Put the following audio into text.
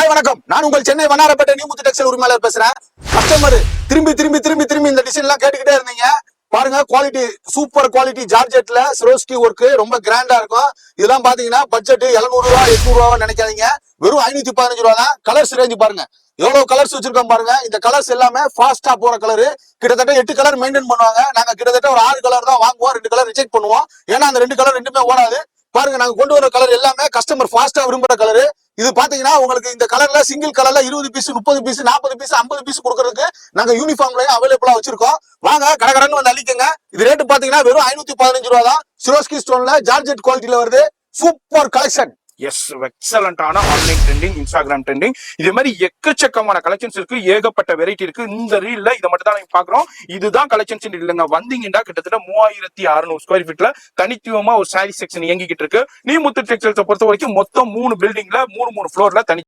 Hi வணக்கம், நான் உங்கள் சென்னை வண்ணாரப்பேட்டை நியூ முத்து டெக்ஸ்டைல் உரிமையாளர் பேசுறேன். கஸ்டமர் திரும்பி இந்த டிசைன் எல்லாம் கேட்டுக்கிட்டே இருந்தீங்க. பாருங்க, குவாலிட்டி சூப்பர் குவாலிட்டி ஜார்ஜெட்ல சிரோஸ்கி ஒர்க் ரொம்ப கிராண்டா இருக்கும். இதெல்லாம் பாத்தீங்கன்னா பட்ஜெட் 700 ரூபா 800 ரூபா நினைக்காதீங்க, வெறும் 515 ரூபா தான். கலர்ஸ் ரேஞ்ச் பாருங்க, எவ்வளவு கலர்ஸ் வச்சிருக்கோம் பாருங்க. இந்த கலர்ஸ் எல்லாமே ஃபாஸ்டா போற கலர். கிட்டத்தட்ட 8 கலர் மெயின்டைன் பண்ணுவாங்க. நாங்க கிட்டத்தட்ட ஒரு 6 கலர் தான் வாங்குவோம், 2 கலர் ரிஜெக்ட் பண்ணுவோம். ஏன்னா அந்த 2 கலர் ரெண்டுமே ஓடாது. பாருங்க, நாங்க கொண்டு வர கலர் எல்லாமே கஸ்டமர் ஃபாஸ்டா விரும்புற கலர். இது பாத்தீங்கன்னா உங்களுக்கு இந்த கலர்ல சிங்கிள் கலர்ல 20 பீஸ் 30 பீஸ் 40 பீஸ் 50 பீஸ் கொடுக்கறதுக்கு நாங்க யூனிஃபார்ம்லயும் அவைலபிளா வச்சிருக்கோம். வாங்க, கடகடன்னு வந்து அள்ளிக்கங்க. இது ரேட்டு பாத்தீங்கன்னா வெறும் 515 ரூபா தான். சிரோஸ்கி ஸ்டோன்ல ஜார்ஜெட் குவாலிட்டியில வருது. Super collection. எஸ், எக்ஸலண்டான ஆன்லைன் ட்ரெண்டிங், இன்ஸ்டாகிராம் ட்ரெண்டிங், இதே மாதிரி எக்கச்சக்கமான கலெக்ஷன்ஸ் இருக்கு, ஏகப்பட்ட வெரைட்டி இருக்கு. இந்த ரீல்ல இதை மட்டும் தான் நீங்க பாக்குறோம். இதுதான் கலெக்ஷன்ஸ் இல்லைங்க. வந்தீங்கன்னா கிட்டத்தட்ட 3600 ஸ்கொயர் ஃபீட்ல தனித்துவமா ஒரு சாரி செக்ஷன் இயங்கிக்கிட்டு இருக்கு. நியூ முத்து டெக்ஸ்டைல்ஸை பொறுத்த வரைக்கும் மொத்தம் 3 பில்டிங்ல 3 ஃப்ளோர்ல தனி